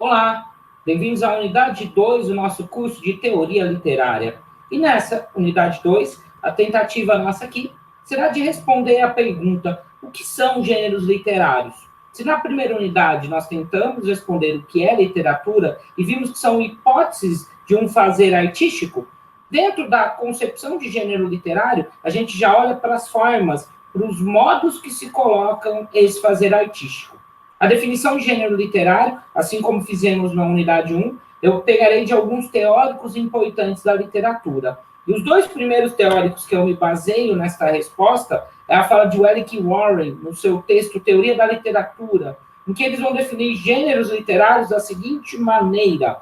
Olá, bem-vindos à unidade 2 do nosso curso de Teoria Literária. E nessa unidade 2, a tentativa nossa aqui será de responder à pergunta: o que são gêneros literários? Se na primeira unidade nós tentamos responder o que é literatura e vimos que são hipóteses de um fazer artístico, dentro da concepção de gênero literário, a gente já olha para as formas, para os modos que se colocam esse fazer artístico. A definição de gênero literário, assim como fizemos na unidade 1, eu pegarei de alguns teóricos importantes da literatura. E os dois primeiros teóricos que eu me baseio nesta resposta é a fala de Eric Warren, no seu texto Teoria da Literatura, em que eles vão definir gêneros literários da seguinte maneira: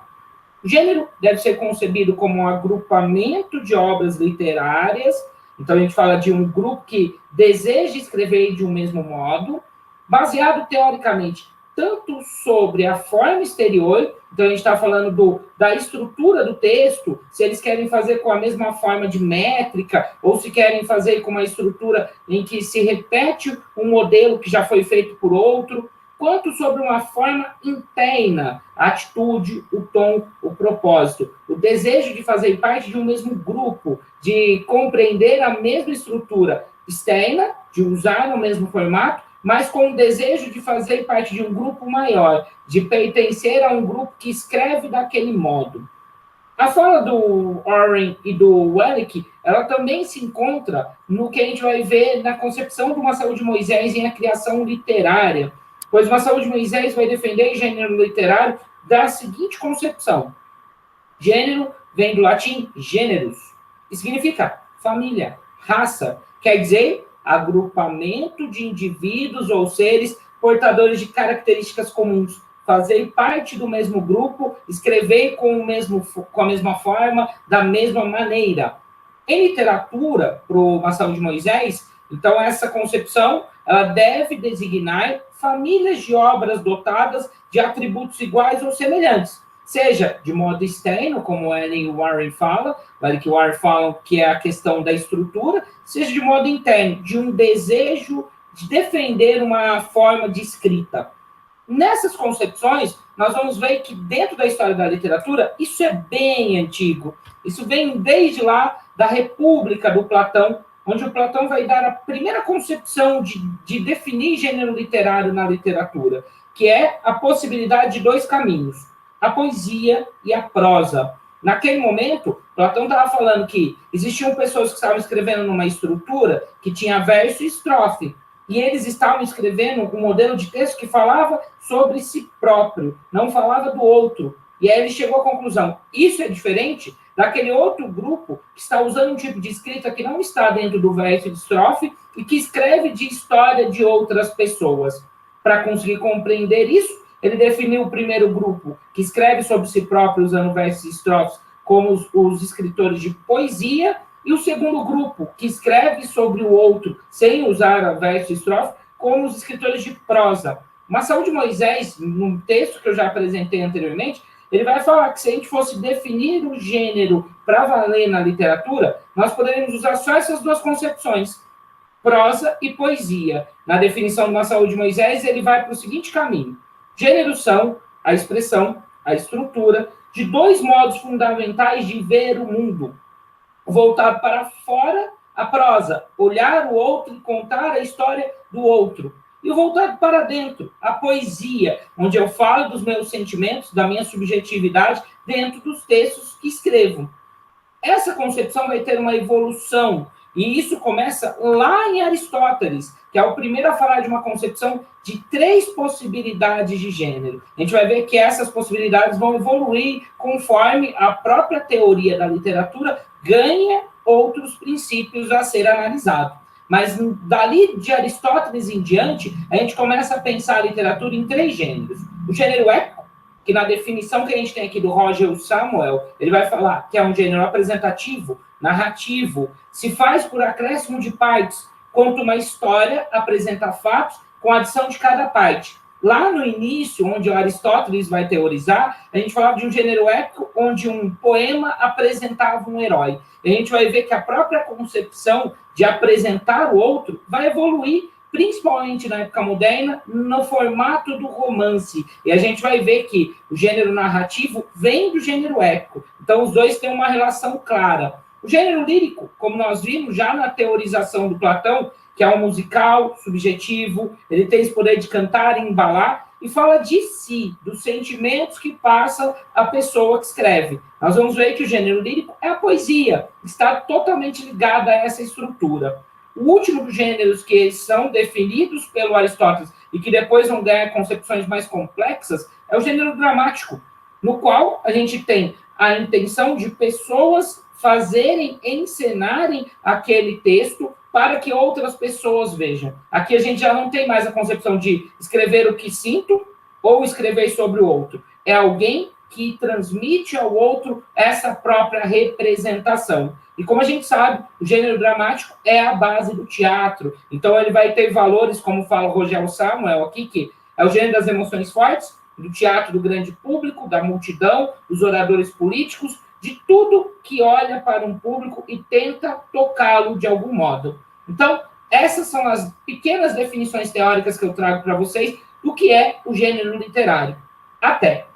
o gênero deve ser concebido como um agrupamento de obras literárias, então a gente fala de um grupo que deseja escrever de um mesmo modo, baseado teoricamente tanto sobre a forma exterior, então a gente está falando da estrutura do texto, se eles querem fazer com a mesma forma de métrica, ou se querem fazer com uma estrutura em que se repete um modelo que já foi feito por outro, quanto sobre uma forma interna, a atitude, o tom, o propósito, o desejo de fazer parte de um mesmo grupo, de compreender a mesma estrutura externa, de usar o mesmo formato, mas com o desejo de fazer parte de um grupo maior, de pertencer a um grupo que escreve daquele modo. A fala do Warren e do Wellick, ela também se encontra no que a gente vai ver na concepção do Marcelo de Moisés em A Criação Literária, pois Marcelo de Moisés vai defender o gênero literário da seguinte concepção: gênero vem do latim generus, e significa família, raça, quer dizer agrupamento de indivíduos ou seres portadores de características comuns, fazer parte do mesmo grupo, escrever com a mesma forma, da mesma maneira. Em literatura, para o Marcelo de Moisés, então essa concepção ela deve designar famílias de obras dotadas de atributos iguais ou semelhantes, seja de modo externo, como o Ellen Warren fala, que o Warren fala que é a questão da estrutura, seja de modo interno, de um desejo de defender uma forma de escrita. Nessas concepções, nós vamos ver que dentro da história da literatura, isso é bem antigo. Isso vem desde lá da República do Platão, onde o Platão vai dar a primeira concepção de definir gênero literário na literatura, que é a possibilidade de dois caminhos: a poesia e a prosa. Naquele momento, Platão estava falando que existiam pessoas que estavam escrevendo numa estrutura que tinha verso e estrofe, e eles estavam escrevendo um modelo de texto que falava sobre si próprio, não falava do outro. E aí ele chegou à conclusão: isso é diferente daquele outro grupo que está usando um tipo de escrita que não está dentro do verso e de estrofe e que escreve de história de outras pessoas. Para conseguir compreender isso, ele definiu o primeiro grupo, que escreve sobre si próprio usando versos e estrofes, como os escritores de poesia, e o segundo grupo, que escreve sobre o outro, sem usar verso e estrofe, como os escritores de prosa. Marcelo de Moisés, num texto que eu já apresentei anteriormente, ele vai falar que se a gente fosse definir o gênero para valer na literatura, nós poderíamos usar só essas duas concepções, prosa e poesia. Na definição do Marcelo de Moisés, ele vai para o seguinte caminho: gêneros são a expressão, a estrutura, de dois modos fundamentais de ver o mundo: voltado para fora, a prosa, olhar o outro e contar a história do outro. E o voltado para dentro, a poesia, onde eu falo dos meus sentimentos, da minha subjetividade, dentro dos textos que escrevo. Essa concepção vai ter uma evolução, e isso começa lá em Aristóteles, que é o primeiro a falar de uma concepção de 3 possibilidades de gênero. A gente vai ver que essas possibilidades vão evoluir conforme a própria teoria da literatura ganha outros princípios a ser analisado. Mas dali de Aristóteles em diante, a gente começa a pensar a literatura em 3 gêneros. O gênero épico, que na definição que a gente tem aqui do Roger Samuel, ele vai falar que é um gênero apresentativo, narrativo, se faz por acréscimo de partes, conta uma história, apresenta fatos, com a adição de cada parte. Lá no início, onde Aristóteles vai teorizar, a gente falava de um gênero épico, onde um poema apresentava um herói. E a gente vai ver que a própria concepção de apresentar o outro vai evoluir principalmente na época moderna, no formato do romance. E a gente vai ver que o gênero narrativo vem do gênero épico. Então, os dois têm uma relação clara. O gênero lírico, como nós vimos já na teorização do Platão, que é um musical subjetivo, ele tem esse poder de cantar e embalar, e fala de si, dos sentimentos que passa a pessoa que escreve. Nós vamos ver que o gênero lírico é a poesia, está totalmente ligada a essa estrutura. O último dos gêneros que são definidos pelo Aristóteles e que depois vão ganhar concepções mais complexas é o gênero dramático, no qual a gente tem a intenção de pessoas fazerem, encenarem aquele texto para que outras pessoas vejam. Aqui a gente já não tem mais a concepção de escrever o que sinto ou escrever sobre o outro. É alguém que transmite ao outro essa própria representação. E como a gente sabe, o gênero dramático é a base do teatro. Então ele vai ter valores, como fala o Rogério Samuel aqui, que é o gênero das emoções fortes, do teatro do grande público, da multidão, dos oradores políticos, de tudo que olha para um público e tenta tocá-lo de algum modo. Então, essas são as pequenas definições teóricas que eu trago para vocês do que é o gênero literário. Até!